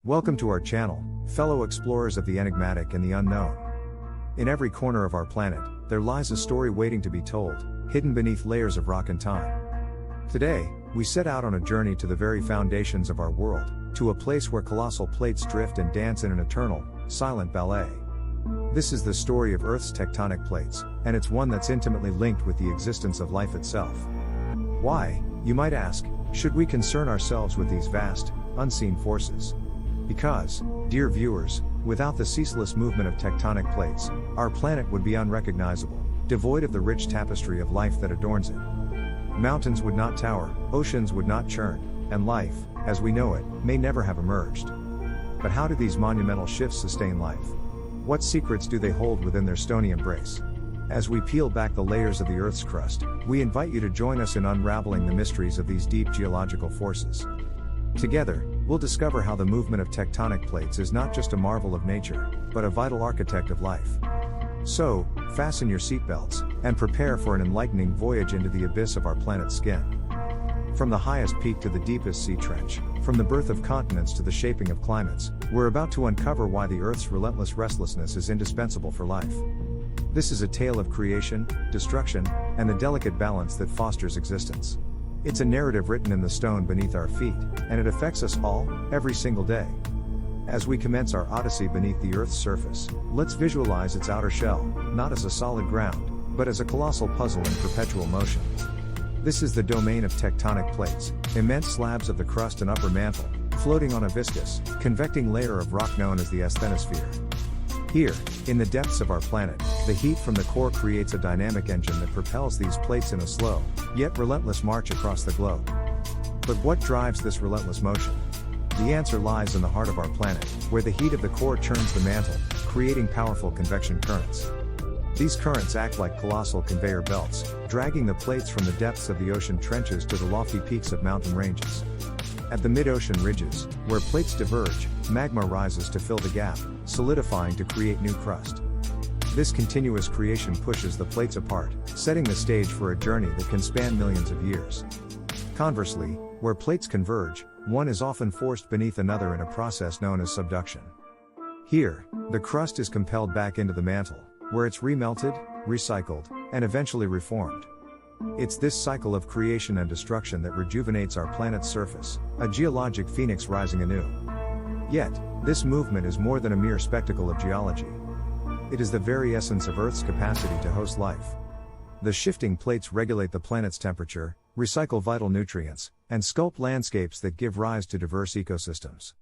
Welcome to our channel, fellow explorers of the enigmatic and the unknown. In every corner of our planet, there lies a story waiting to be told, hidden beneath layers of rock and time. Today, we set out on a journey to the very foundations of our world, to a place where colossal plates drift and dance in an eternal, silent ballet. This is the story of Earth's tectonic plates, and it's one that's intimately linked with the existence of life itself. Why, you might ask, should we concern ourselves with these vast, unseen forces? Because, dear viewers, without the ceaseless movement of tectonic plates, our planet would be unrecognizable, devoid of the rich tapestry of life that adorns it. Mountains would not tower, oceans would not churn, and life, as we know it, may never have emerged. But how do these monumental shifts sustain life? What secrets do they hold within their stony embrace? As we peel back the layers of the Earth's crust, we invite you to join us in unraveling the mysteries of these deep geological forces. Together, we'll discover how the movement of tectonic plates is not just a marvel of nature, but a vital architect of life. So, fasten your seatbelts, and prepare for an enlightening voyage into the abyss of our planet's skin. From the highest peak to the deepest sea trench, from the birth of continents to the shaping of climates, we're about to uncover why the Earth's relentless restlessness is indispensable for life. This is a tale of creation, destruction, and the delicate balance that fosters existence. It's a narrative written in the stone beneath our feet, and it affects us all, every single day. As we commence our odyssey beneath the Earth's surface, let's visualize its outer shell, not as a solid ground, but as a colossal puzzle in perpetual motion. This is the domain of tectonic plates, immense slabs of the crust and upper mantle, floating on a viscous, convecting layer of rock known as the asthenosphere. Here, in the depths of our planet, the heat from the core creates a dynamic engine that propels these plates in a slow, yet relentless march across the globe. But what drives this relentless motion? The answer lies in the heart of our planet, where the heat of the core churns the mantle, creating powerful convection currents. These currents act like colossal conveyor belts, dragging the plates from the depths of the ocean trenches to the lofty peaks of mountain ranges. At the mid-ocean ridges, where plates diverge, magma rises to fill the gap, solidifying to create new crust. This continuous creation pushes the plates apart, setting the stage for a journey that can span millions of years. Conversely, where plates converge, one is often forced beneath another in a process known as subduction. Here, the crust is compelled back into the mantle, where it's remelted, recycled, and eventually reformed. It's this cycle of creation and destruction that rejuvenates our planet's surface, a geologic phoenix rising anew. Yet, this movement is more than a mere spectacle of geology. It is the very essence of Earth's capacity to host life. The shifting plates regulate the planet's temperature, recycle vital nutrients, and sculpt landscapes that give rise to diverse ecosystems.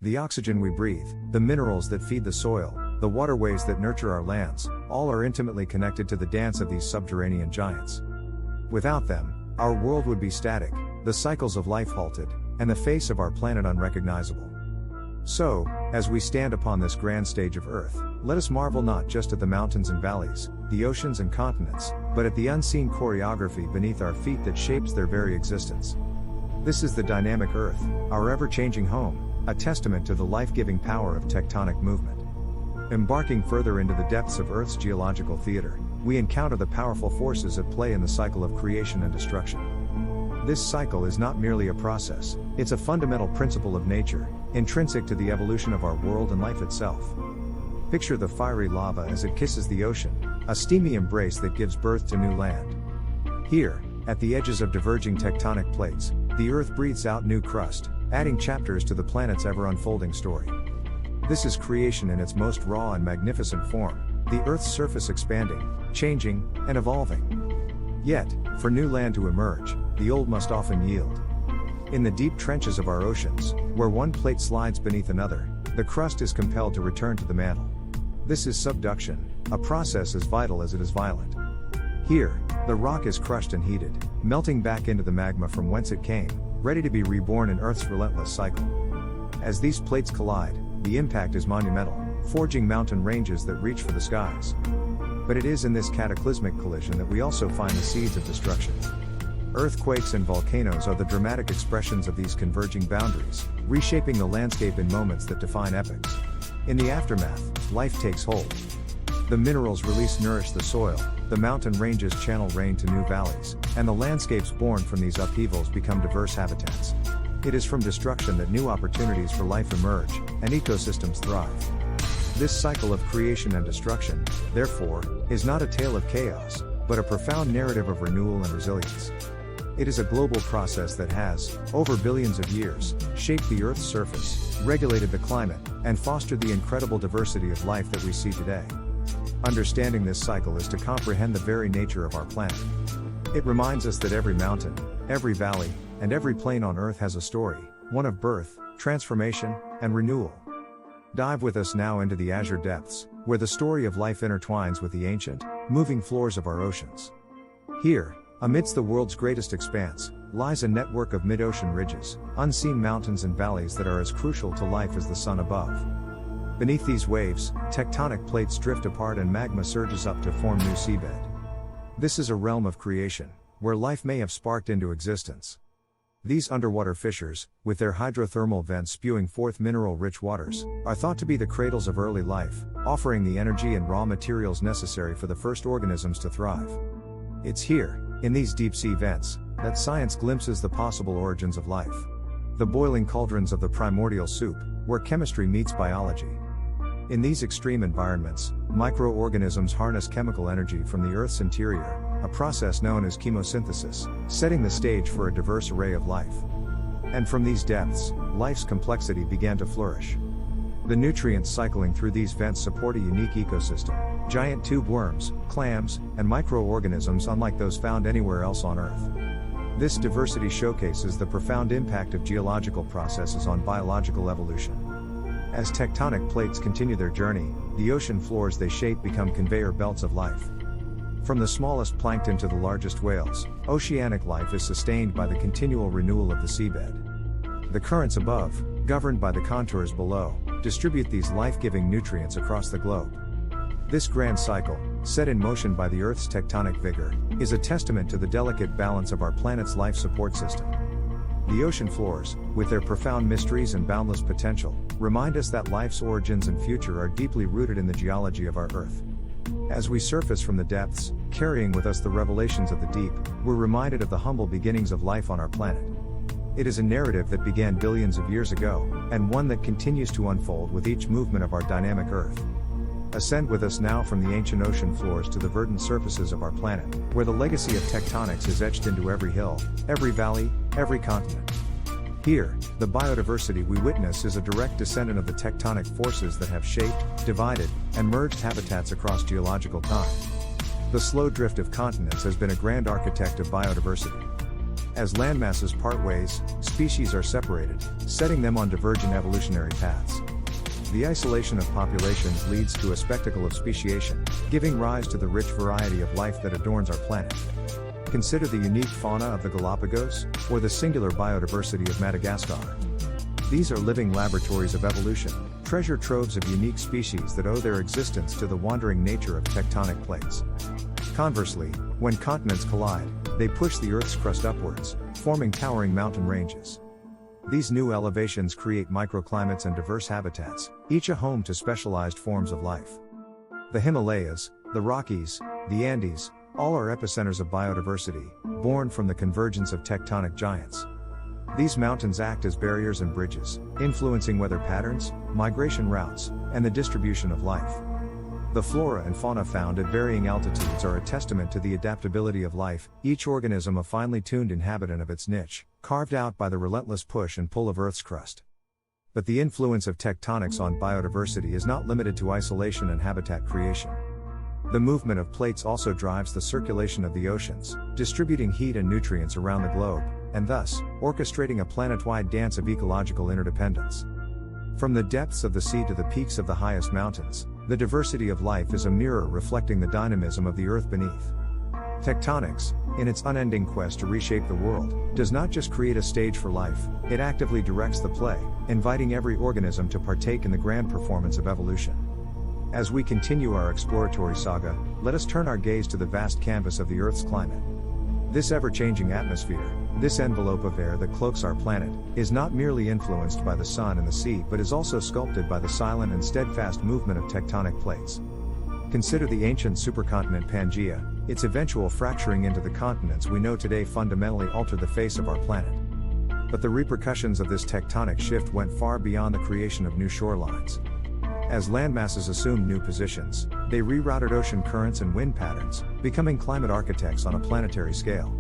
The oxygen we breathe, the minerals that feed the soil, the waterways that nurture our lands, all are intimately connected to the dance of these subterranean giants. Without them, our world would be static, the cycles of life halted, and the face of our planet unrecognizable. So, as we stand upon this grand stage of Earth, let us marvel not just at the mountains and valleys, the oceans and continents, but at the unseen choreography beneath our feet that shapes their very existence. This is the dynamic Earth, our ever-changing home, a testament to the life-giving power of tectonic movement. Embarking further into the depths of Earth's geological theater, we encounter the powerful forces at play in the cycle of creation and destruction. This cycle is not merely a process, it's a fundamental principle of nature, intrinsic to the evolution of our world and life itself. Picture the fiery lava as it kisses the ocean, a steamy embrace that gives birth to new land. Here, at the edges of diverging tectonic plates, the Earth breathes out new crust, adding chapters to the planet's ever-unfolding story. This is creation in its most raw and magnificent form, the Earth's surface expanding, changing, and evolving. Yet, for new land to emerge, the old must often yield. In the deep trenches of our oceans, where one plate slides beneath another, the crust is compelled to return to the mantle. This is subduction, a process as vital as it is violent. Here, the rock is crushed and heated, melting back into the magma from whence it came, ready to be reborn in Earth's relentless cycle. As these plates collide, the impact is monumental, forging mountain ranges that reach for the skies. But it is in this cataclysmic collision that we also find the seeds of destruction. Earthquakes and volcanoes are the dramatic expressions of these converging boundaries, reshaping the landscape in moments that define epochs. In the aftermath, life takes hold. The minerals released nourish the soil, the mountain ranges channel rain to new valleys, and the landscapes born from these upheavals become diverse habitats. It is from destruction that new opportunities for life emerge, and ecosystems thrive. This cycle of creation and destruction, therefore, is not a tale of chaos, but a profound narrative of renewal and resilience. It is a global process that has, over billions of years, shaped the Earth's surface, regulated the climate, and fostered the incredible diversity of life that we see today. Understanding this cycle is to comprehend the very nature of our planet. It reminds us that every mountain, every valley, and every plain on Earth has a story, one of birth, transformation, and renewal. Dive with us now into the azure depths, where the story of life intertwines with the ancient, moving floors of our oceans. Here, amidst the world's greatest expanse, lies a network of mid-ocean ridges, unseen mountains and valleys that are as crucial to life as the sun above. Beneath these waves, tectonic plates drift apart and magma surges up to form new seabed. This is a realm of creation, where life may have sparked into existence. These underwater fissures, with their hydrothermal vents spewing forth mineral-rich waters, are thought to be the cradles of early life, offering the energy and raw materials necessary for the first organisms to thrive. It's here, in these deep-sea vents, that science glimpses the possible origins of life. The boiling cauldrons of the primordial soup, where chemistry meets biology. In these extreme environments, microorganisms harness chemical energy from the Earth's interior, a process known as chemosynthesis, setting the stage for a diverse array of life. And from these depths, life's complexity began to flourish. The nutrients cycling through these vents support a unique ecosystem, giant tube worms, clams, and microorganisms unlike those found anywhere else on Earth. This diversity showcases the profound impact of geological processes on biological evolution. As tectonic plates continue their journey, the ocean floors they shape become conveyor belts of life. From the smallest plankton to the largest whales, oceanic life is sustained by the continual renewal of the seabed. The currents above, governed by the contours below, distribute these life-giving nutrients across the globe. This grand cycle, set in motion by the Earth's tectonic vigor, is a testament to the delicate balance of our planet's life support system. The ocean floors, with their profound mysteries and boundless potential, remind us that life's origins and future are deeply rooted in the geology of our Earth. As we surface from the depths, carrying with us the revelations of the deep, we're reminded of the humble beginnings of life on our planet. It is a narrative that began billions of years ago, and one that continues to unfold with each movement of our dynamic Earth. Ascend with us now from the ancient ocean floors to the verdant surfaces of our planet, where the legacy of tectonics is etched into every hill, every valley, every continent. Here, the biodiversity we witness is a direct descendant of the tectonic forces that have shaped, divided, and merged habitats across geological time. The slow drift of continents has been a grand architect of biodiversity. As landmasses part ways, species are separated, setting them on divergent evolutionary paths. The isolation of populations leads to a spectacle of speciation, giving rise to the rich variety of life that adorns our planet. Consider the unique fauna of the Galapagos, or the singular biodiversity of Madagascar. These are living laboratories of evolution, treasure troves of unique species that owe their existence to the wandering nature of tectonic plates. Conversely, when continents collide, they push the Earth's crust upwards, forming towering mountain ranges. These new elevations create microclimates and diverse habitats, each a home to specialized forms of life. The Himalayas, the Rockies, the Andes, all are epicenters of biodiversity, born from the convergence of tectonic giants. These mountains act as barriers and bridges, influencing weather patterns, migration routes, and the distribution of life. The flora and fauna found at varying altitudes are a testament to the adaptability of life, each organism a finely tuned inhabitant of its niche, carved out by the relentless push and pull of Earth's crust. But the influence of tectonics on biodiversity is not limited to isolation and habitat creation. The movement of plates also drives the circulation of the oceans, distributing heat and nutrients around the globe, and thus, orchestrating a planet-wide dance of ecological interdependence. From the depths of the sea to the peaks of the highest mountains, the diversity of life is a mirror reflecting the dynamism of the Earth beneath. Tectonics, in its unending quest to reshape the world, does not just create a stage for life, it actively directs the play, inviting every organism to partake in the grand performance of evolution. As we continue our exploratory saga, let us turn our gaze to the vast canvas of the Earth's climate. This ever-changing atmosphere, this envelope of air that cloaks our planet, is not merely influenced by the sun and the sea but is also sculpted by the silent and steadfast movement of tectonic plates. Consider the ancient supercontinent Pangaea, its eventual fracturing into the continents we know today fundamentally alter the face of our planet. But the repercussions of this tectonic shift went far beyond the creation of new shorelines. As landmasses assumed new positions, they rerouted ocean currents and wind patterns, becoming climate architects on a planetary scale.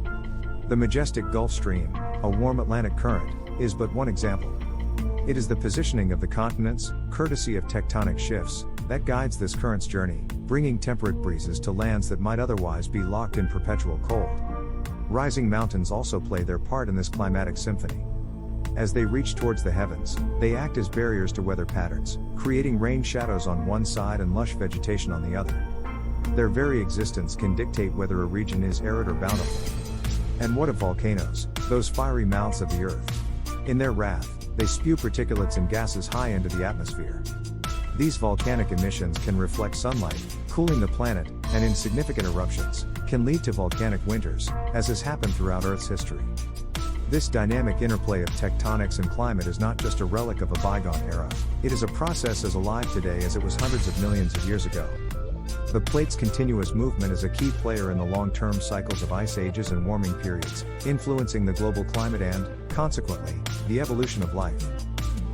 The majestic Gulf Stream, a warm Atlantic current, is but one example. It is the positioning of the continents, courtesy of tectonic shifts, that guides this current's journey, bringing temperate breezes to lands that might otherwise be locked in perpetual cold. Rising mountains also play their part in this climatic symphony. As they reach towards the heavens, they act as barriers to weather patterns, creating rain shadows on one side and lush vegetation on the other. Their very existence can dictate whether a region is arid or bountiful. And what of volcanoes, those fiery mouths of the earth? In their wrath, they spew particulates and gases high into the atmosphere. These volcanic emissions can reflect sunlight, cooling the planet, and in significant eruptions, can lead to volcanic winters, as has happened throughout Earth's history. This dynamic interplay of tectonics and climate is not just a relic of a bygone era, it is a process as alive today as it was hundreds of millions of years ago. The plate's continuous movement is a key player in the long-term cycles of ice ages and warming periods, influencing the global climate and, consequently, the evolution of life.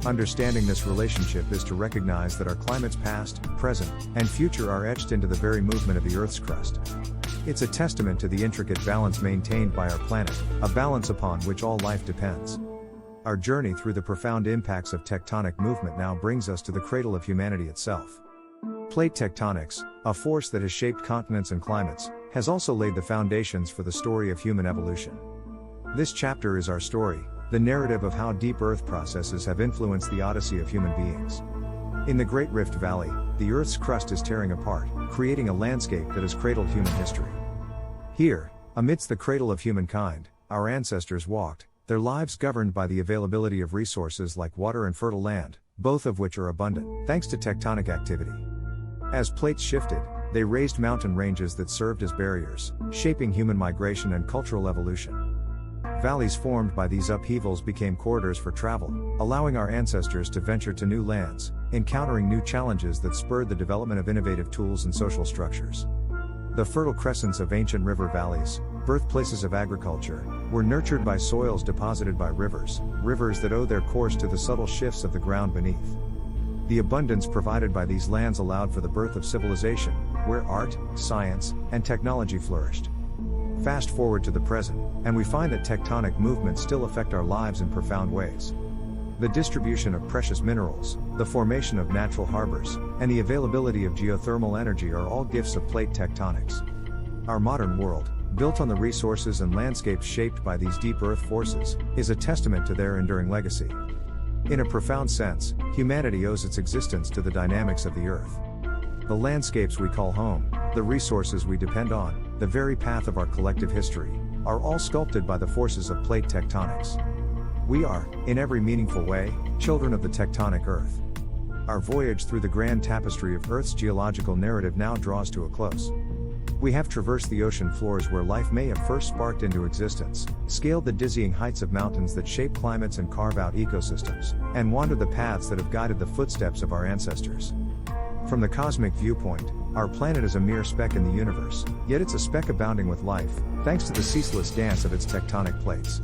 Understanding this relationship is to recognize that our climate's past, present, and future are etched into the very movement of the Earth's crust. It's a testament to the intricate balance maintained by our planet, a balance upon which all life depends. Our journey through the profound impacts of tectonic movement now brings us to the cradle of humanity itself. Plate tectonics, a force that has shaped continents and climates, has also laid the foundations for the story of human evolution. This chapter is our story, the narrative of how deep Earth processes have influenced the odyssey of human beings. In the Great Rift Valley, the Earth's crust is tearing apart, creating a landscape that has cradled human history. Here, amidst the cradle of humankind, our ancestors walked, their lives governed by the availability of resources like water and fertile land, both of which are abundant, thanks to tectonic activity. As plates shifted, they raised mountain ranges that served as barriers, shaping human migration and cultural evolution. Valleys formed by these upheavals became corridors for travel, allowing our ancestors to venture to new lands, encountering new challenges that spurred the development of innovative tools and social structures. The fertile crescents of ancient river valleys, birthplaces of agriculture, were nurtured by soils deposited by rivers that owe their course to the subtle shifts of the ground beneath. The abundance provided by these lands allowed for the birth of civilization, where art, science, and technology flourished. Fast forward to the present, and we find that tectonic movements still affect our lives in profound ways. The distribution of precious minerals, the formation of natural harbors, and the availability of geothermal energy are all gifts of plate tectonics. Our modern world, built on the resources and landscapes shaped by these deep earth forces, is a testament to their enduring legacy. In a profound sense, humanity owes its existence to the dynamics of the earth. The landscapes we call home, the resources we depend on, the very path of our collective history, are all sculpted by the forces of plate tectonics. We are, in every meaningful way, children of the tectonic earth. Our voyage through the grand tapestry of Earth's geological narrative now draws to a close. We have traversed the ocean floors where life may have first sparked into existence, scaled the dizzying heights of mountains that shape climates and carve out ecosystems, and wandered the paths that have guided the footsteps of our ancestors. From the cosmic viewpoint, our planet is a mere speck in the universe, yet it's a speck abounding with life, thanks to the ceaseless dance of its tectonic plates.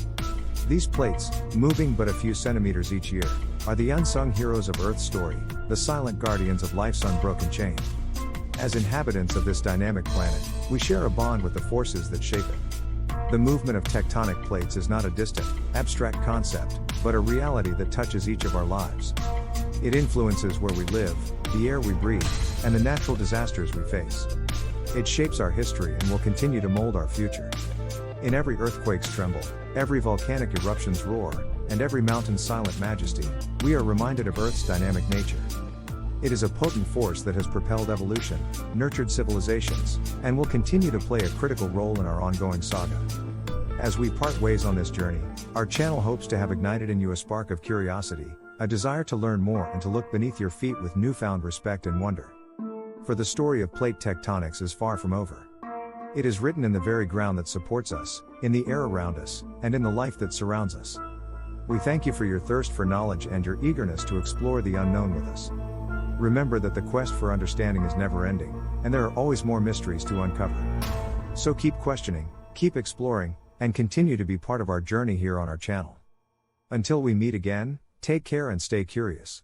These plates, moving but a few centimeters each year, are the unsung heroes of Earth's story, the silent guardians of life's unbroken chain. As inhabitants of this dynamic planet, we share a bond with the forces that shape it. The movement of tectonic plates is not a distant, abstract concept, but a reality that touches each of our lives. It influences where we live, the air we breathe, and the natural disasters we face. It shapes our history and will continue to mold our future. In every earthquake's tremble, every volcanic eruption's roar, and every mountain's silent majesty, we are reminded of Earth's dynamic nature. It is a potent force that has propelled evolution, nurtured civilizations, and will continue to play a critical role in our ongoing saga. As we part ways on this journey, our channel hopes to have ignited in you a spark of curiosity, a desire to learn more and to look beneath your feet with newfound respect and wonder. For the story of plate tectonics is far from over. It is written in the very ground that supports us, in the air around us, and in the life that surrounds us. We thank you for your thirst for knowledge and your eagerness to explore the unknown with us. Remember that the quest for understanding is never ending, and there are always more mysteries to uncover. So keep questioning, keep exploring, and continue to be part of our journey here on our channel. Until we meet again, take care and stay curious.